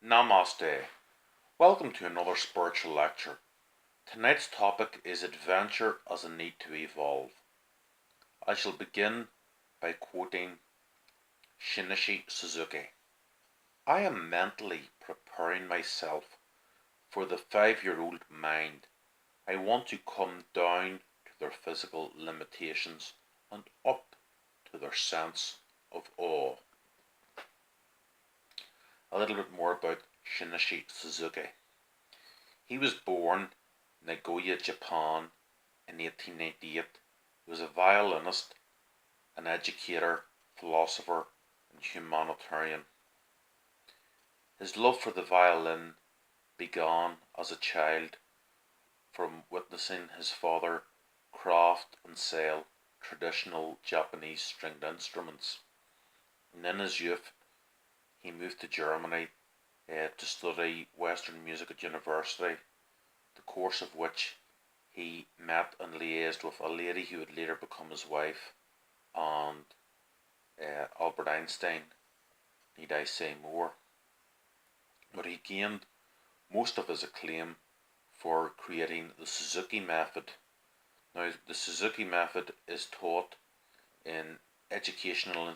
Namaste. Welcome to another spiritual lecture. Tonight's topic is adventure as a need to evolve. I shall begin by quoting Shinichi Suzuki. I am mentally preparing myself for the 5-year-old mind. I want to come down to their physical limitations and up to their sense of awe. A little bit more about Shinichi Suzuki. He was born in Nagoya, Japan in 1898. He was a violinist, an educator, philosopher, and humanitarian. His love for the violin began as a child from witnessing his father craft and sell traditional Japanese stringed instruments. And in his youth, he moved to Germany to study Western music at university, the course of which he met and liaised with a lady who would later become his wife, and Albert Einstein, need I say more. But he gained most of his acclaim for creating the Suzuki method. Now, the Suzuki method is taught in educational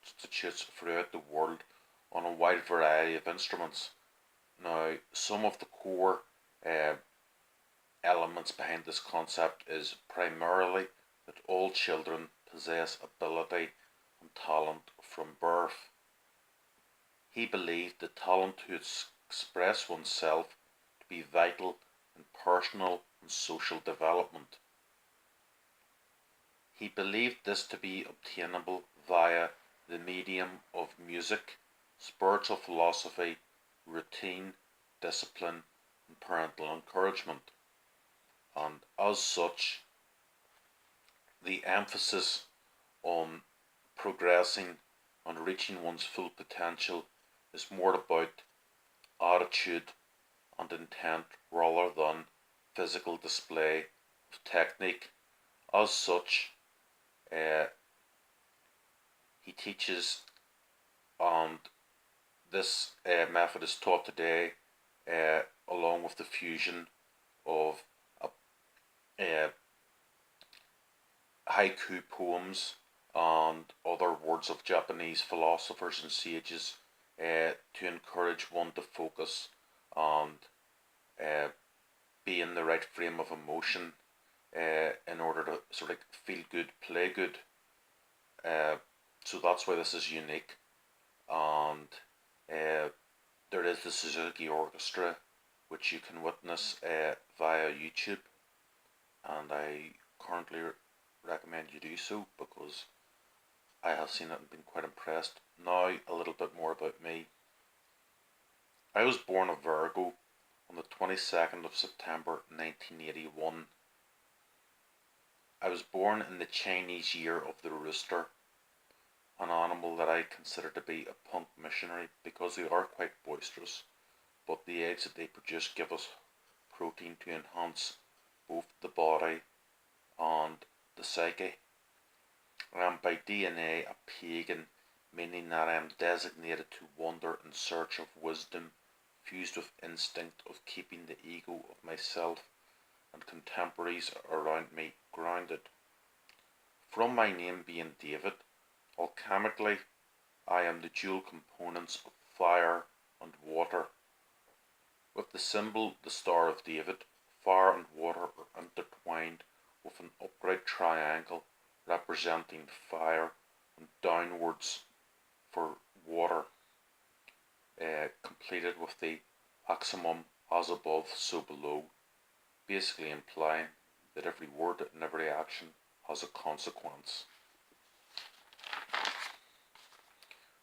institutes throughout the world on a wide variety of instruments. Now, some of the core elements behind this concept is primarily that all children possess ability and talent from birth. He believed the talent to express oneself to be vital in personal and social development. He believed this to be obtainable via the medium of music, spiritual philosophy, routine, discipline, and parental encouragement. And as such, the emphasis on progressing and reaching one's full potential is more about attitude and intent rather than physical display of technique. As such, he teaches, and this method is taught today along with the fusion of haiku poems and other words of Japanese philosophers and sages to encourage one to focus and be in the right frame of emotion in order to sort of feel good, play good. So that's why this is unique. And there is the Suzuki Orchestra, which you can witness via YouTube, and I currently recommend you do so because I have seen it and been quite impressed. Now, a little bit more about me. I was born a Virgo on the 22nd of September 1981. I was born in the Chinese year of the rooster, an animal that I consider to be a punk missionary because they are quite boisterous, but the eggs that they produce give us protein to enhance both the body and the psyche. I am by DNA a pagan, meaning that I am designated to wander in search of wisdom, fused with instinct of keeping the ego of myself and contemporaries around me grounded. From my name being David, alchemically I am the dual components of fire and water. With the symbol the Star of David, fire and water are intertwined with an upright triangle representing fire and downwards for water, completed with the axiom as above so below, basically implying that every word and every action has a consequence.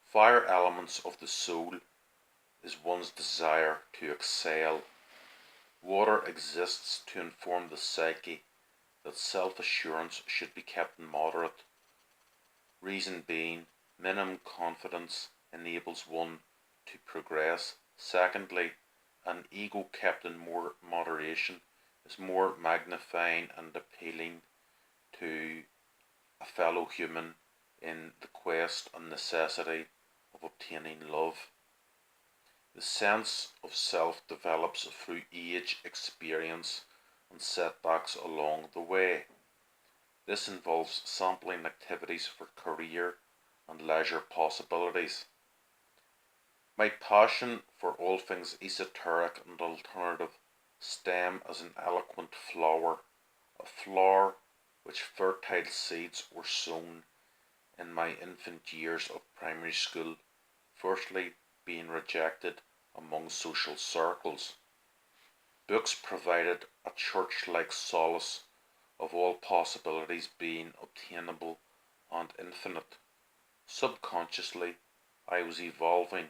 Fire elements of the soul is one's desire to excel. Water exists to inform the psyche that self-assurance should be kept moderate. Reason being, minimum confidence enables one to progress. Secondly, an ego kept in more moderation is more magnifying and appealing to a fellow human in the quest and necessity of obtaining love. The sense of self develops through age, experience, and setbacks along the way. This involves sampling activities for career and leisure possibilities. My passion for all things esoteric and alternative stem as an eloquent flower, a flower which fertile seeds were sown in my infant years of primary school, firstly being rejected among social circles. Books provided a church-like solace of all possibilities being obtainable and infinite. Subconsciously, I was evolving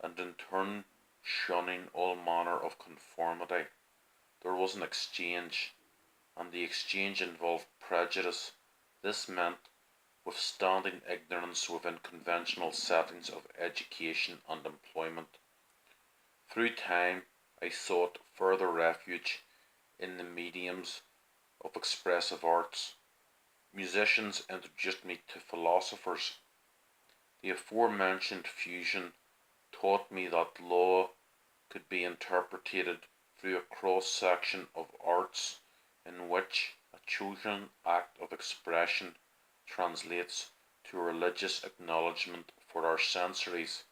and in turn shunning all manner of conformity. There was an exchange, and the exchange involved prejudice. This meant withstanding ignorance within conventional settings of education and employment. Through time, I sought further refuge in the mediums of expressive arts. Musicians introduced me to philosophers. The aforementioned fusion taught me that law could be interpreted through a cross section of arts in which a chosen act of expression translates to a religious acknowledgement for our sensories.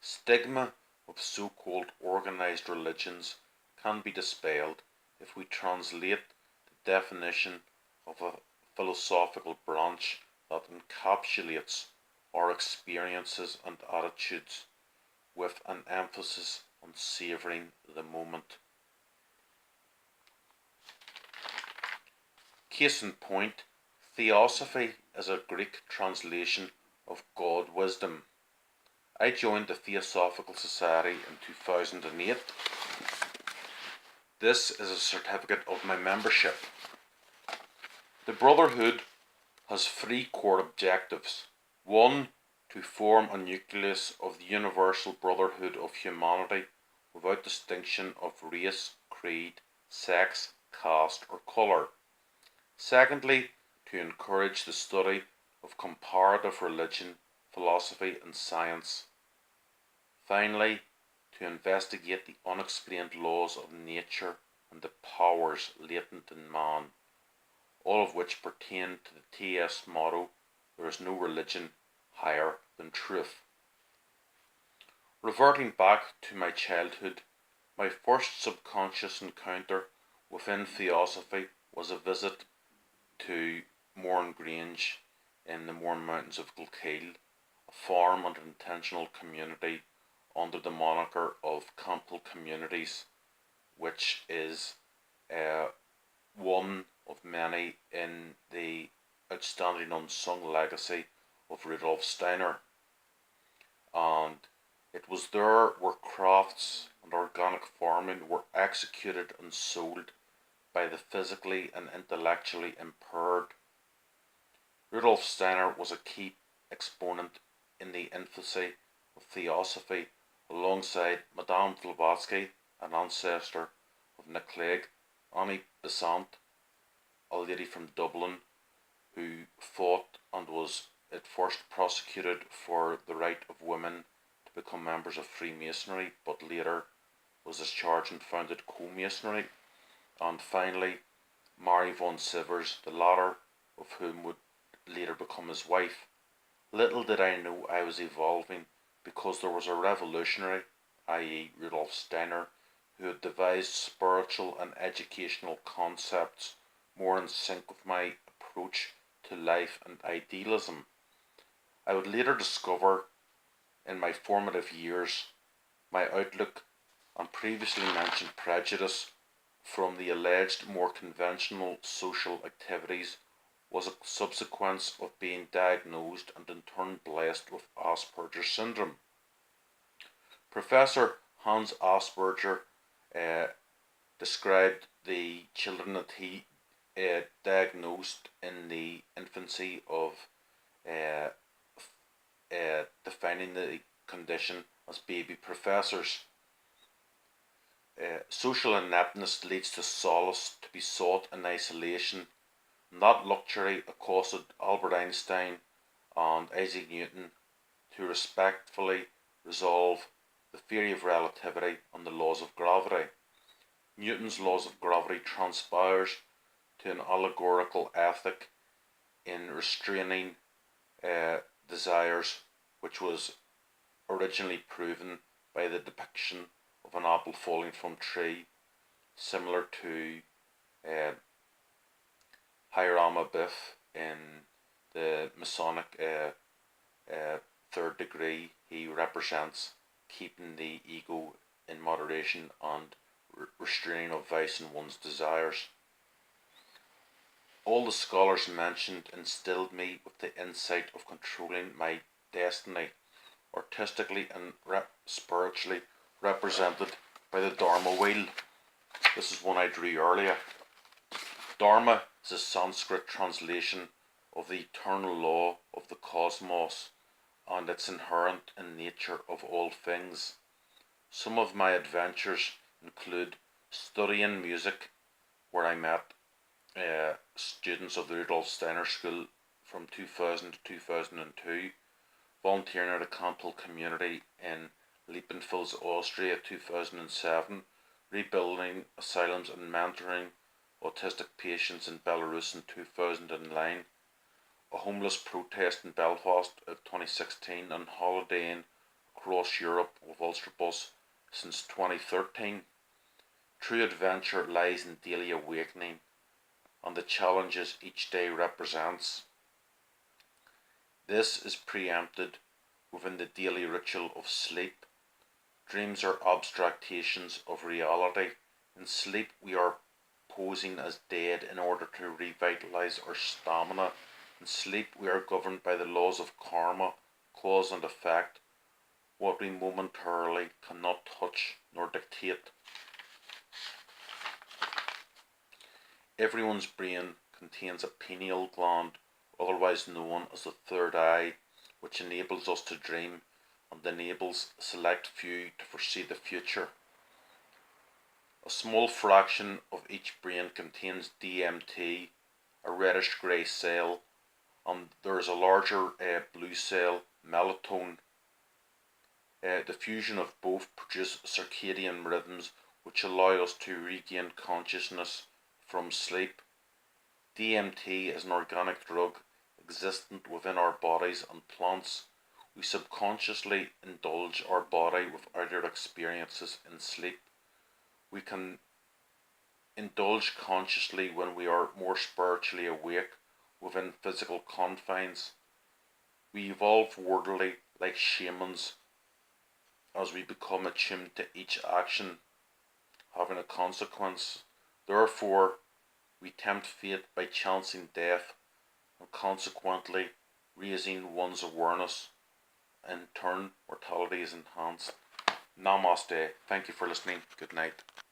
Stigma of so-called organized religions can be dispelled if we translate the definition of a philosophical branch that encapsulates our experiences and attitudes with an emphasis on savouring the moment. Case in point, theosophy is a Greek translation of God wisdom. I joined the Theosophical Society in 2008. This is a certificate of my membership. The Brotherhood has three core objectives. One, to form a nucleus of the universal brotherhood of humanity without distinction of race, creed, sex, caste, or colour. Secondly, to encourage the study of comparative religion, philosophy, and science. Finally, to investigate the unexplained laws of nature and the powers latent in man, all of which pertain to the TS motto, there is no religion higher than truth. Reverting back to my childhood, my first subconscious encounter within theosophy was a visit to Mourne Grange in the Mourne Mountains of Kilkeel, a farm and intentional community under the moniker of Campbell Communities, which is one of many in the outstanding unsung legacy of Rudolf Steiner. And it was there where crafts and organic farming were executed and sold by the physically and intellectually impaired. Rudolf Steiner was a key exponent in the infancy of theosophy alongside Madame Blavatsky, an ancestor of Nick Clegg, Annie Besant, a lady from Dublin who fought and was at first prosecuted for the right of women to become members of Freemasonry, but later was discharged and founded Co-Masonry. And finally, Mary von Sivers, the latter of whom would later become his wife. Little did I know I was evolving because there was a revolutionary, i.e. Rudolf Steiner, who had devised spiritual and educational concepts more in sync with my approach to life and idealism. I would later discover in my formative years my outlook on previously mentioned prejudice from the alleged more conventional social activities was a subsequence of being diagnosed and in turn blessed with Asperger's syndrome. Professor Hans Asperger described the children that he diagnosed in the infancy of defining the condition as baby professors. Social ineptness leads to solace to be sought in isolation, and that luxury accosted Albert Einstein and Isaac Newton to respectfully resolve the theory of relativity, and the laws of gravity. Newton's laws of gravity transpires to an allegorical ethic in restraining desires, which was originally proven by the depiction of an apple falling from a tree, similar to Hiram Abiff in the Masonic third degree. He represents keeping the ego in moderation and restraining of vice in one's desires. All the scholars mentioned instilled me with the insight of controlling my destiny, artistically and spiritually represented by the Dharma wheel. This is one I drew earlier. Dharma is a Sanskrit translation of the eternal law of the cosmos and its inherent in nature of all things. Some of my adventures include studying music, where I met students of the Rudolf Steiner School from 2000 to 2002, volunteering at a Campbell community in Liebenfels, Austria 2007, rebuilding asylums and mentoring autistic patients in Belarus in 2009, a homeless protest in Belfast in 2016, and holidaying across Europe with Ulstrabus since 2013. True adventure lies in daily awakening and the challenges each day represents. This is preempted within the daily ritual of sleep. Dreams are abstractions of reality. In sleep we are posing as dead in order to revitalize our stamina. In sleep we are governed by the laws of karma, cause and effect, what we momentarily cannot touch nor dictate. Everyone's brain contains a pineal gland, otherwise known as the third eye, which enables us to dream and enables a select few to foresee the future. A small fraction of each brain contains DMT, a reddish grey cell, and there is a larger blue cell, melatonin. The fusion of both produce circadian rhythms which allow us to regain consciousness from sleep. DMT is an organic drug existent within our bodies and plants. We subconsciously indulge our body with outer experiences in sleep. We can indulge consciously when we are more spiritually awake within physical confines. We evolve worldly like shamans as we become attuned to each action having a consequence. Therefore, we tempt fate by chancing death and consequently raising one's awareness. In turn, mortality is enhanced. Namaste. Thank you for listening. Good night.